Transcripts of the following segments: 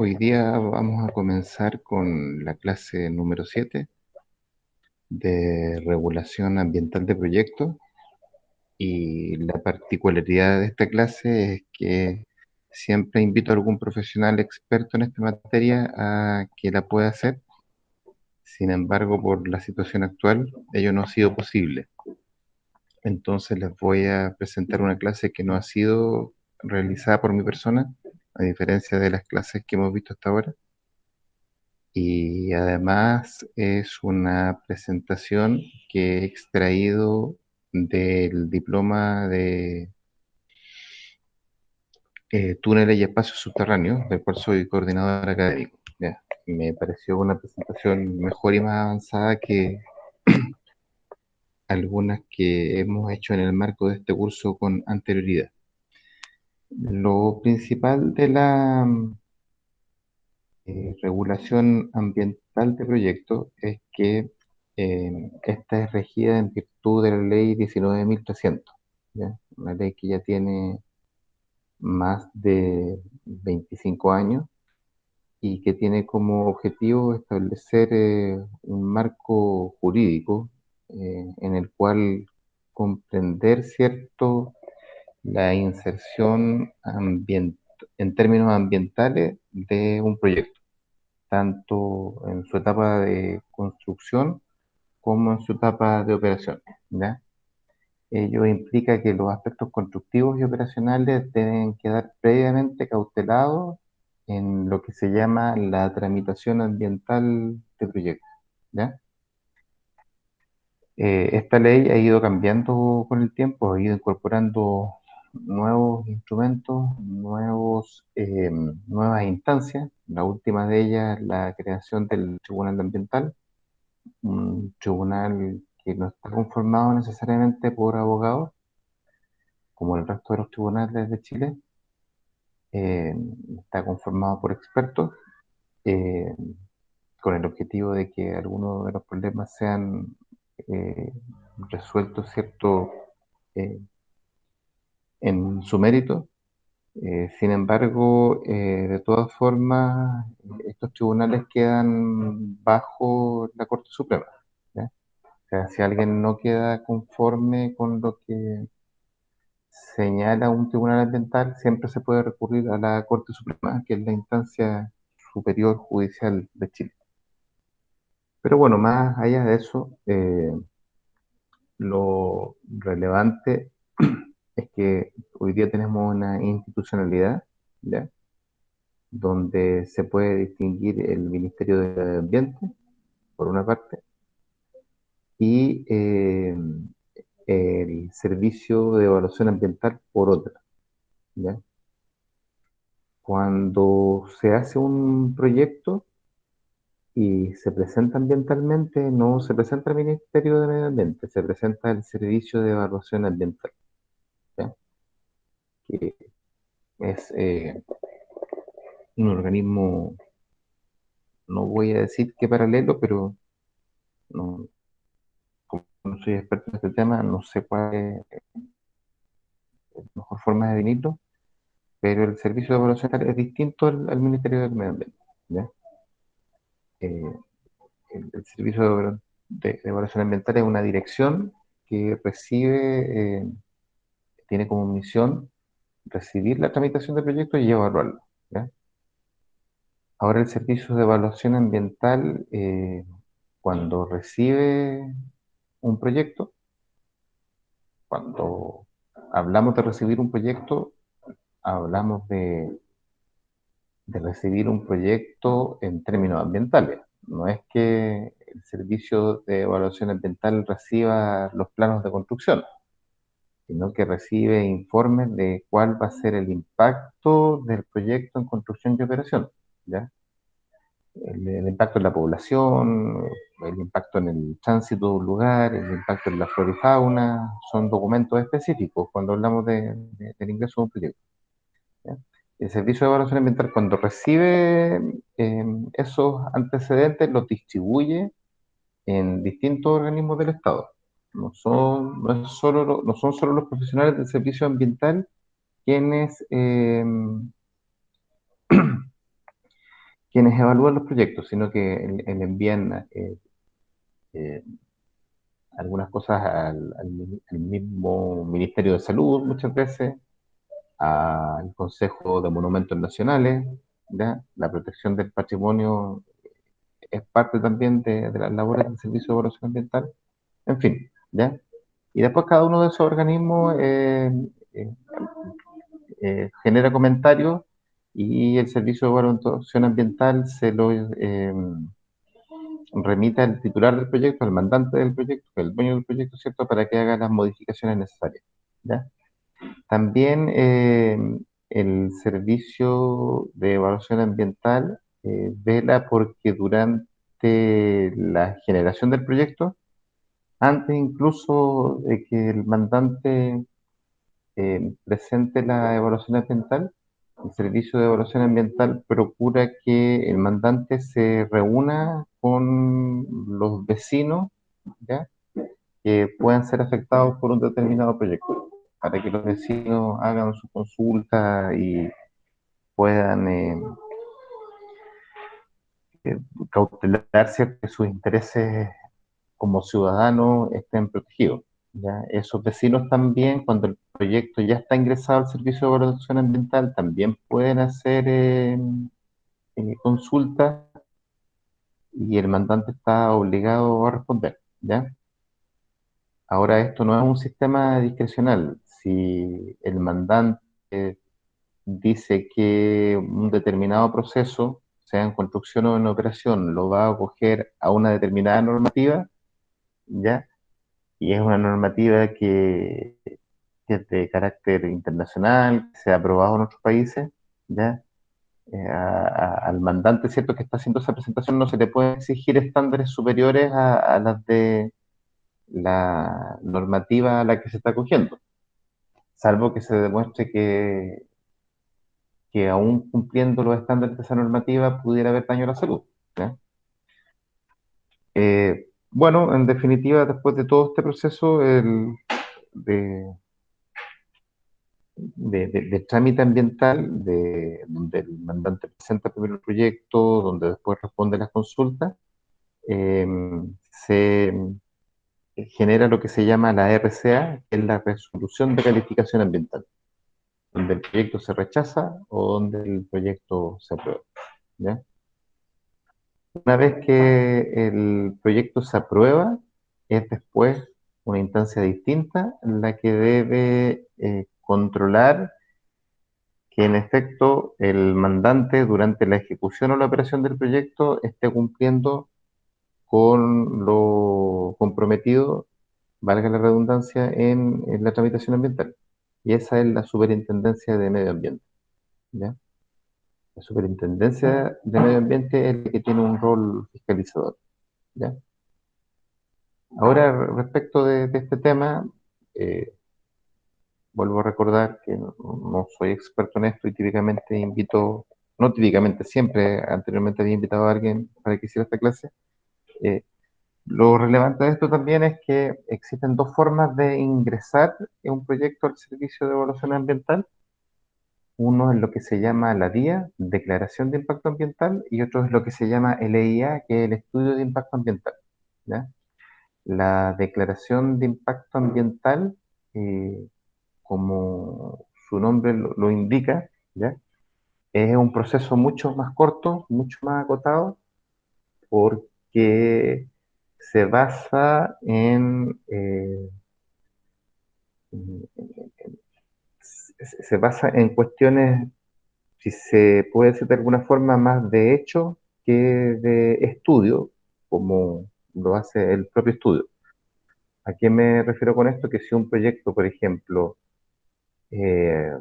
Hoy día vamos a comenzar con la clase número 7 de regulación ambiental de proyectos, y la particularidad de esta clase es que siempre invito a algún profesional experto en esta materia a que la pueda hacer. Sin embargo, por la situación actual, ello no ha sido posible. Entonces les voy a presentar una clase que no ha sido realizada por mi persona, a diferencia de las clases que hemos visto hasta ahora. Y además es una presentación que he extraído del diploma de túneles y espacios subterráneos, del cual soy coordinador académico. Ya, me pareció una presentación mejor y más avanzada que algunas que hemos hecho en el marco de este curso con anterioridad. Lo principal de la regulación ambiental de proyectos es que esta es regida en virtud de la ley 19.300, ¿ya? Una ley que ya tiene más de 25 años y que tiene como objetivo establecer un marco jurídico en el cual comprender, ¿cierto?, la inserción en términos ambientales de un proyecto, tanto en su etapa de construcción como en su etapa de operación, ¿ya? Ello implica que los aspectos constructivos y operacionales deben quedar previamente cautelados en lo que se llama la tramitación ambiental de proyectos, ¿ya? Esta ley ha ido cambiando con el tiempo, ha ido incorporando nuevos instrumentos, nuevas instancias. La última de ellas, la creación del Tribunal Ambiental, un tribunal que no está conformado necesariamente por abogados, como el resto de los tribunales de Chile. eh, Está conformado por expertos, eh, con el objetivo de que algunos de los problemas sean eh, resueltos, ¿cierto?, eh, en su mérito. Sin embargo, de todas formas, estos tribunales quedan bajo la Corte Suprema, ¿ya? O sea, si alguien no queda conforme con lo que señala un tribunal ambiental, siempre se puede recurrir a la Corte Suprema, que es la instancia superior judicial de Chile. Pero bueno, más allá de eso, lo relevante es que hoy día tenemos una institucionalidad, ¿ya?, donde se puede distinguir el Ministerio de Medio Ambiente, por una parte, y el Servicio de Evaluación Ambiental, por otra, ¿ya? Cuando se hace un proyecto y se presenta ambientalmente, no se presenta al Ministerio de Medio Ambiente, se presenta al Servicio de Evaluación Ambiental, ¿ya?, que es un organismo, no voy a decir que paralelo, pero no, como no soy experto en este tema, no sé cuál es la mejor forma de definirlo, pero el Servicio de Evaluación Ambiental es distinto al Ministerio del Medio Ambiente, ¿ya? Eh, el Servicio de Evaluación Ambiental es una dirección que recibe, tiene como misión recibir la tramitación de proyectos y evaluarlo, ¿ya? Ahora el Servicio de Evaluación Ambiental, cuando recibe un proyecto, cuando hablamos de recibir un proyecto, hablamos de recibir un proyecto en términos ambientales. No es que el Servicio de Evaluación Ambiental reciba los planos de construcción, sino que recibe informes de cuál va a ser el impacto del proyecto en construcción y operación, ¿ya? El impacto en la población, el impacto en el tránsito de un lugar, el impacto en la flora y fauna, son documentos específicos cuando hablamos del ingreso de un proyecto, ¿ya? El Servicio de Evaluación Ambiental, cuando recibe esos antecedentes, los distribuye en distintos organismos del Estado. No son solo los profesionales del servicio ambiental quienes quienes evalúan los proyectos, sino que le envían eh, algunas cosas al mismo Ministerio de Salud muchas veces, al Consejo de Monumentos Nacionales, ¿ya? La protección del patrimonio es parte también de las labores del Servicio de Evaluación Ambiental, en fin, ¿ya? Y después cada uno de esos organismos eh, genera comentarios y el Servicio de Evaluación Ambiental se lo remite al titular del proyecto, al mandante del proyecto, el dueño del proyecto, ¿cierto?, para que haga las modificaciones necesarias, ¿ya? También el Servicio de Evaluación Ambiental vela porque durante la generación del proyecto, antes incluso de que el mandante presente la evaluación ambiental, el Servicio de Evaluación Ambiental procura que el mandante se reúna con los vecinos, ¿ya?, que puedan ser afectados por un determinado proyecto, para que los vecinos hagan su consulta y puedan eh, cautelarse que sus intereses como ciudadanos estén protegidos. ¿Ya? Esos vecinos también, cuando el proyecto ya está ingresado al Servicio de Evaluación Ambiental, también pueden hacer consultas y el mandante está obligado a responder. ¿Ya? Ahora, esto no es un sistema discrecional. Si el mandante dice que un determinado proceso, sea en construcción o en operación, lo va a acoger a una determinada normativa, ¿ya? Y es una normativa que es de carácter internacional, que se ha aprobado en otros países, ¿ya? Al mandante, ¿cierto?, que está haciendo esa presentación no se le puede exigir estándares superiores a las de la normativa a la que se está acogiendo, salvo que se demuestre que aún cumpliendo los estándares de esa normativa pudiera haber daño a la salud, ¿ya? Bueno, en definitiva, después de todo este proceso de, de trámite ambiental, donde el mandante presenta primero el proyecto, donde después responde las consultas, eh, se genera lo que se llama la RCA, que es la resolución de calificación ambiental, donde el proyecto se rechaza o donde el proyecto se aprueba, ¿ya? Una vez que el proyecto se aprueba, es después una instancia distinta la que debe controlar que en efecto el mandante durante la ejecución o la operación del proyecto esté cumpliendo con lo comprometido, valga la redundancia, en la tramitación ambiental. Y esa es la Superintendencia de Medio Ambiente, ¿ya? La Superintendencia de Medio Ambiente es la que tiene un rol fiscalizador, ¿ya? Ahora, respecto de este tema, eh, vuelvo a recordar que no soy experto en esto y típicamente invito, no típicamente, siempre anteriormente había invitado a alguien para que hiciera esta clase. Eh, lo relevante de esto también es que existen dos formas de ingresar en un proyecto al Servicio de Evaluación Ambiental. Uno es lo que se llama la DIA, Declaración de Impacto Ambiental, y otro es lo que se llama LIA, que es el Estudio de Impacto Ambiental, ¿ya? La Declaración de Impacto Ambiental, eh, como su nombre lo indica, ¿ya? Es un proceso mucho más corto, mucho más acotado, porque se basa se basa en cuestiones, si se puede decir de alguna forma, más de hecho que de estudio, como lo hace el propio estudio. ¿A qué me refiero con esto? Que si un proyecto, por ejemplo, eh,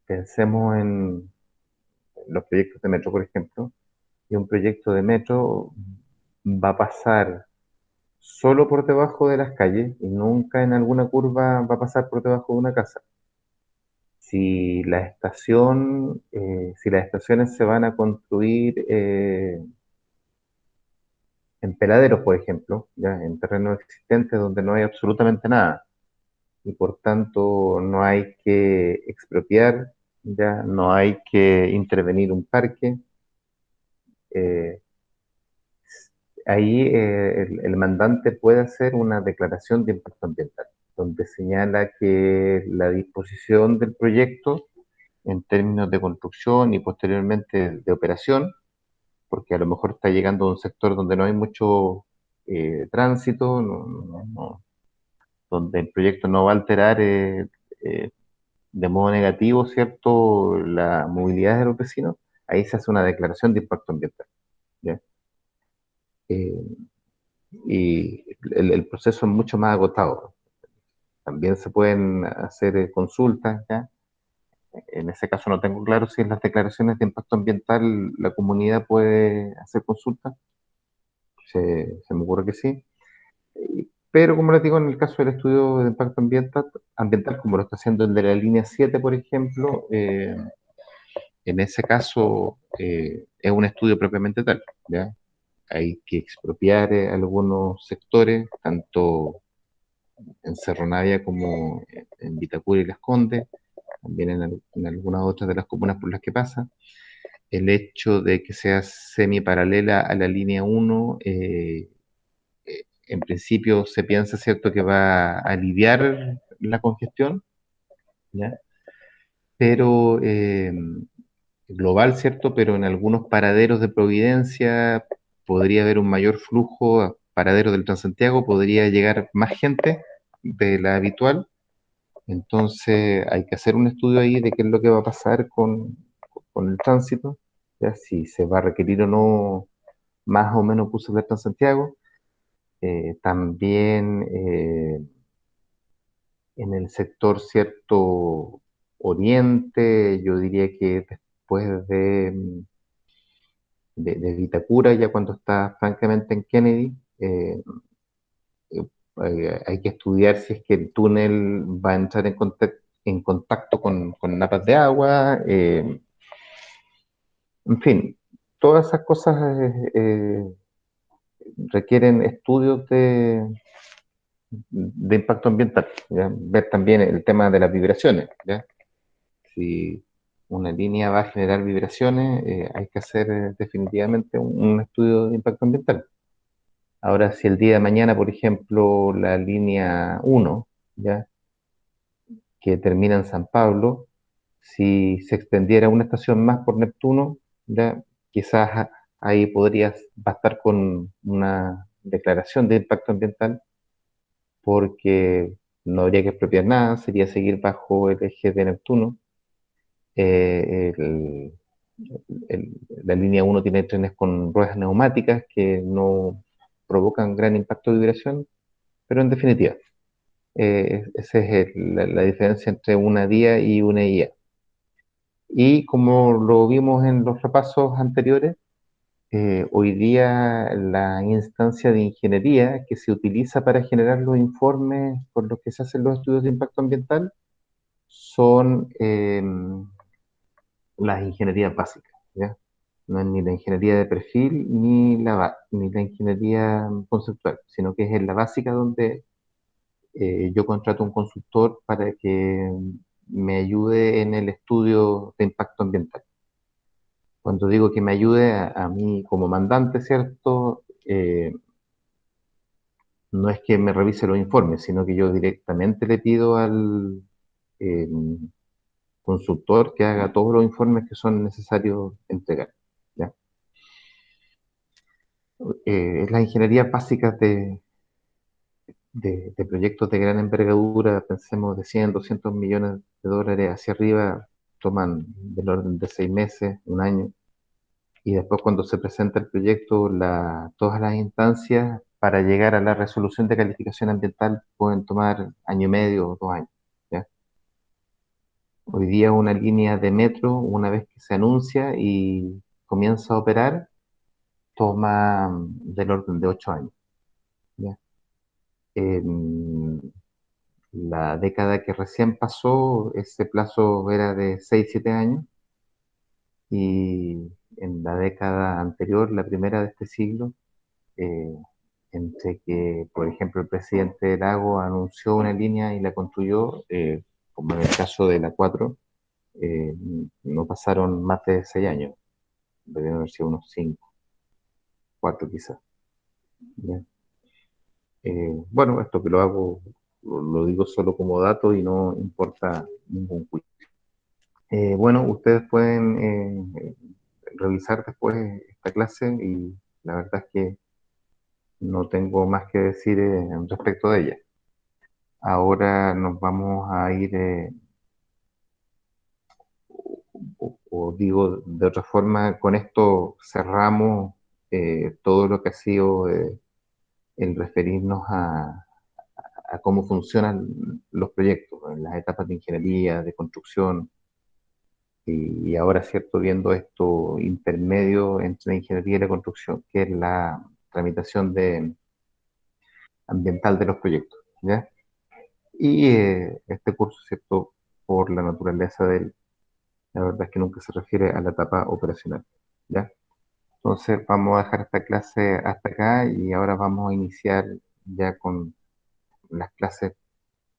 pensemos en los proyectos de metro, por ejemplo, y un proyecto de metro va a pasar solo por debajo de las calles y nunca en alguna curva va a pasar por debajo de una casa. Si las estaciones se van a construir en peladeros, por ejemplo, ya en terrenos existentes donde no hay absolutamente nada, y por tanto no hay que expropiar, ya no hay que intervenir un parque, eh, ahí el mandante puede hacer una declaración de impacto ambiental, donde señala que la disposición del proyecto en términos de construcción y posteriormente de operación, porque a lo mejor está llegando a un sector donde no hay mucho tránsito, donde el proyecto no va a alterar eh, de modo negativo, ¿cierto?, la movilidad de los vecinos. Ahí se hace una declaración de impacto ambiental, ¿ya? Eh, y el proceso es mucho más agotado. También se pueden hacer consultas, ¿ya? En ese caso no tengo claro si en las declaraciones de impacto ambiental la comunidad puede hacer consultas. Se me ocurre que sí. Pero como les digo, en el caso del estudio de impacto ambiental, como lo está haciendo el de la línea 7, por ejemplo, en ese caso es un estudio propiamente tal, ¿ya? Hay que expropiar algunos sectores, tanto en Cerro Navia como en Vitacura y Las Condes, también en algunas otras de las comunas por las que pasa. El hecho de que sea semiparalela a la línea 1, en principio se piensa, ¿cierto?, que va a aliviar la congestión, ¿ya? Pero global, ¿cierto? Pero en algunos paraderos de Providencia podría haber un mayor flujo, a paraderos del Transantiago podría llegar más gente de la habitual. Entonces hay que hacer un estudio ahí de qué es lo que va a pasar con el tránsito, ya si se va a requerir o no más o menos buses del Transantiago. También en el sector cierto oriente, yo diría que después de Vitacura, ya cuando está francamente en Kennedy, hay que estudiar si es que el túnel va a entrar en contacto con napas de agua, en fin, todas esas cosas requieren estudios de impacto ambiental, ¿ya? Ver también el tema de las vibraciones, ¿ya? Si una línea va a generar vibraciones, hay que hacer definitivamente un estudio de impacto ambiental. Ahora, si el día de mañana, por ejemplo, la línea 1, ¿ya?, que termina en San Pablo, si se extendiera una estación más por Neptuno, ¿ya?, quizás ahí podrías bastar con una declaración de impacto ambiental, porque no habría que expropiar nada, sería seguir bajo el eje de Neptuno. Eh, el- el- la línea 1 tiene trenes con ruedas neumáticas que no provocan gran impacto de vibración, pero en definitiva, esa es la diferencia entre una DIA y una IA. Y como lo vimos en los repasos anteriores, hoy día la instancia de ingeniería que se utiliza para generar los informes por los que se hacen los estudios de impacto ambiental son las ingenierías básicas, ¿ya? No es ni la ingeniería de perfil ni la ingeniería conceptual, sino que es en la básica donde yo contrato un consultor para que me ayude en el estudio de impacto ambiental. Cuando digo que me ayude a mí como mandante, ¿cierto? No es que me revise los informes, sino que yo directamente le pido al eh, consultor que haga todos los informes que son necesarios entregar, ¿ya? Las ingenierías básicas de proyectos de gran envergadura, pensemos de 100, 200 millones de dólares hacia arriba, toman del orden de 6 meses, un año, y después cuando se presenta el proyecto, todas las instancias para llegar a la resolución de calificación ambiental pueden tomar año y medio o 2 años, ¿ya? Hoy día una línea de metro, una vez que se anuncia y comienza a operar, toma del orden de 8 años, ¿ya? En la década que recién pasó, ese plazo era de 6 7 años, y en la década anterior, la primera de este siglo, eh, entre que, por ejemplo, el presidente Lago anunció una línea y la construyó, como en el caso de la 4, no pasaron más de 6 años, debieron haber sido unos 5. 4 quizás. ¿Ya? Bueno, esto que lo hago, lo digo solo como dato y no importa ningún quiz. Bueno, ustedes pueden revisar después esta clase y la verdad es que no tengo más que decir respecto de ella. Ahora nos vamos a ir, o digo de otra forma, con esto cerramos todo lo que ha sido el referirnos a cómo funcionan los proyectos, en las etapas de ingeniería, de construcción, y ahora, ¿cierto? Viendo esto intermedio entre la ingeniería y la construcción, que es la tramitación ambiental de los proyectos, ¿ya? Y este curso, ¿cierto? Por la naturaleza de él, la verdad es que nunca se refiere a la etapa operacional, ¿ya? Entonces vamos a dejar esta clase hasta acá y ahora vamos a iniciar ya con las clases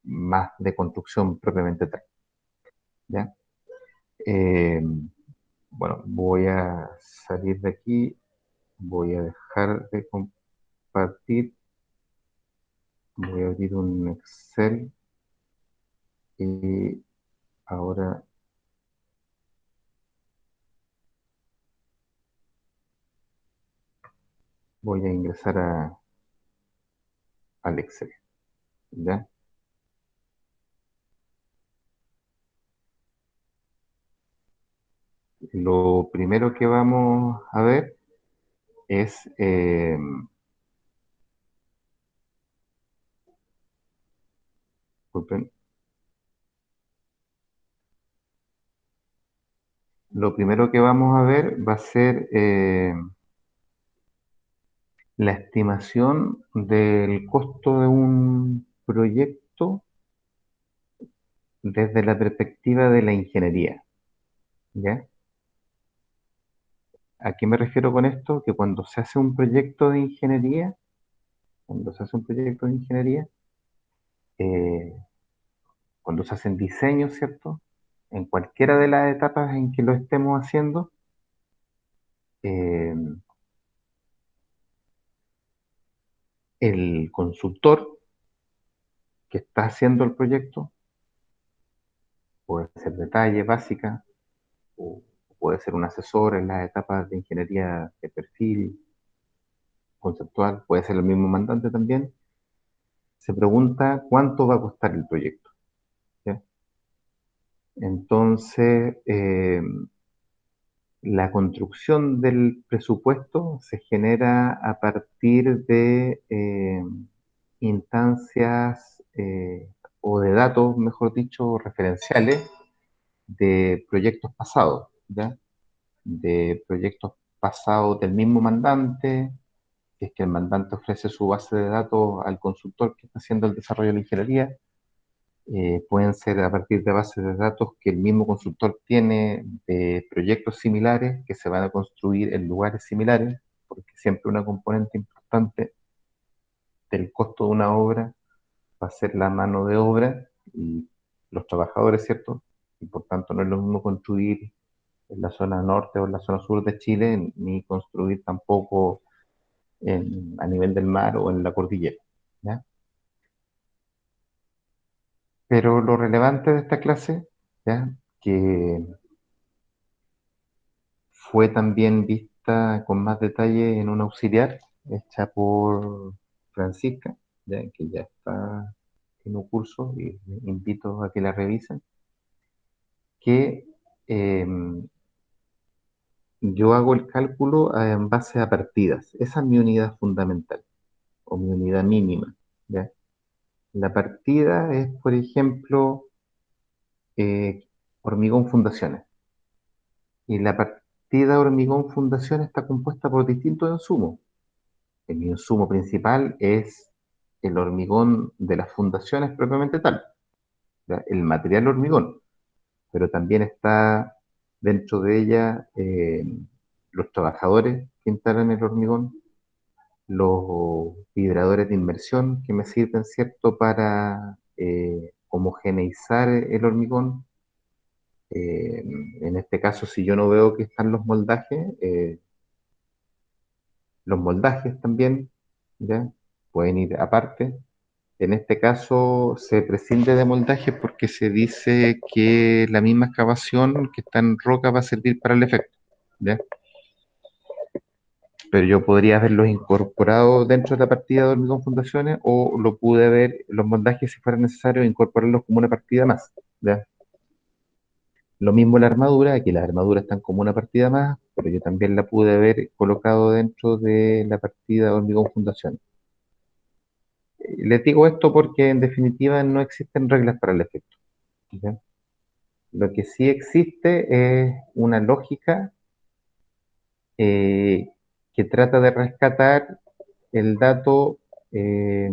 más de construcción propiamente tal, ¿ya? Eh, bueno, voy a salir de aquí, voy a dejar de compartir, voy a abrir un Excel y ahora voy a ingresar al Excel, ¿ya? Lo primero que vamos a ver es, disculpen, lo primero que vamos a ver va a ser la estimación del costo de un proyecto desde la perspectiva de la ingeniería, ¿ya? ¿A qué me refiero con esto? Que cuando se hace un proyecto de ingeniería, cuando se hace un proyecto de ingeniería, eh, cuando se hacen diseños, ¿cierto? En cualquiera de las etapas en que lo estemos haciendo, eh, el consultor que está haciendo el proyecto puede ser detalle básica o puede ser un asesor en las etapas de ingeniería de perfil conceptual, puede ser el mismo mandante también, se pregunta cuánto va a costar el proyecto, ¿ya? Entonces, la construcción del presupuesto se genera a partir de instancias o de datos, mejor dicho, referenciales de proyectos pasados, ¿ya? De proyectos pasados del mismo mandante, que es que el mandante ofrece su base de datos al consultor que está haciendo el desarrollo de la ingeniería. Pueden ser a partir de bases de datos que el mismo consultor tiene de proyectos similares que se van a construir en lugares similares, porque siempre una componente importante del costo de una obra va a ser la mano de obra y los trabajadores, ¿cierto? Y por tanto no es lo mismo construir en la zona norte o en la zona sur de Chile, ni construir tampoco a nivel del mar o en la cordillera, ¿ya? Pero lo relevante de esta clase, ¿ya? Que fue también vista con más detalle en un auxiliar hecha por Francisca, ¿ya? Que ya está en un curso y invito a que la revisen, que eh, yo hago el cálculo en base a partidas. Esa es mi unidad fundamental o mi unidad mínima, ¿ya? La partida es, por ejemplo, hormigón fundaciones. Y la partida hormigón fundación está compuesta por distintos insumos. El insumo principal es el hormigón de las fundaciones propiamente tal, ¿ya? El material hormigón, pero también está dentro de ella los trabajadores que instalan el hormigón, los vibradores de inmersión que me sirven, ¿cierto?, para homogeneizar el hormigón. Eh, en este caso, si yo no veo que están los moldajes, Los moldajes también, ¿ya? Pueden ir aparte. En este caso se prescinde de moldaje porque se dice que la misma excavación que está en roca va a servir para el efecto, ¿ya? Pero yo podría haberlos incorporado dentro de la partida de hormigón fundaciones o lo pude ver, los moldajes si fuera necesario, incorporarlos como una partida más, ¿ya? Lo mismo la armadura, aquí las armaduras están como una partida más, pero yo también la pude haber colocado dentro de la partida de hormigón fundaciones. Les digo esto porque en definitiva no existen reglas para el efecto, ¿ya? Lo que sí existe es una lógica eh, que trata de rescatar el dato eh,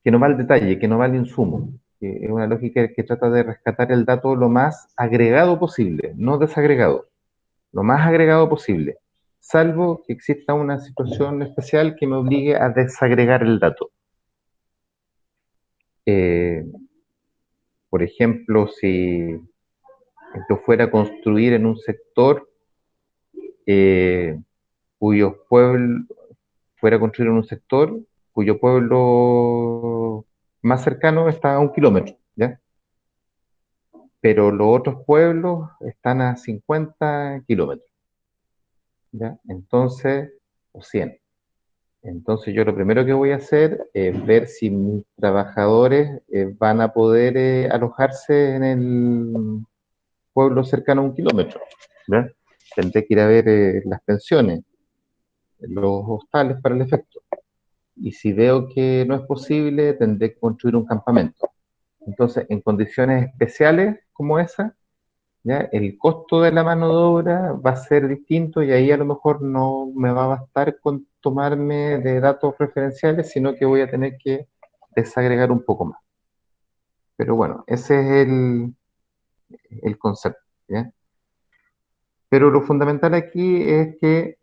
que no va al detalle, que no va al insumo. Que es una lógica que trata de rescatar el dato lo más agregado posible, no desagregado, lo más agregado posible, salvo que exista una situación especial que me obligue a desagregar el dato. Eh, por ejemplo, si yo fuera a construir en un sector eh, cuyos pueblos, fuera a construir en un sector cuyo pueblo más cercano está a 1 kilómetro, ¿ya? Pero los otros pueblos están a 50 kilómetros, ¿ya? Entonces, o 100. Entonces yo lo primero que voy a hacer es ver si mis trabajadores van a poder alojarse en el pueblo cercano a 1 kilómetro, ¿ya? Tendré que ir a ver las pensiones, los hostales para el efecto. Y si veo que no es posible, tendré que construir un campamento. Entonces, en condiciones especiales como esa, ¿ya? El costo de la mano de obra va a ser distinto y ahí a lo mejor no me va a bastar con tomarme de datos referenciales, sino que voy a tener que desagregar un poco más. Pero bueno, ese es el concepto, ¿ya? Pero lo fundamental aquí es que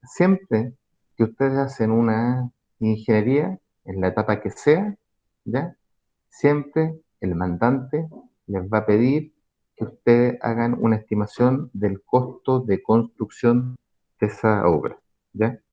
siempre que ustedes hacen una ingeniería, en la etapa que sea, ¿ya? Siempre el mandante les va a pedir que ustedes hagan una estimación del costo de construcción de esa obra, ¿ya?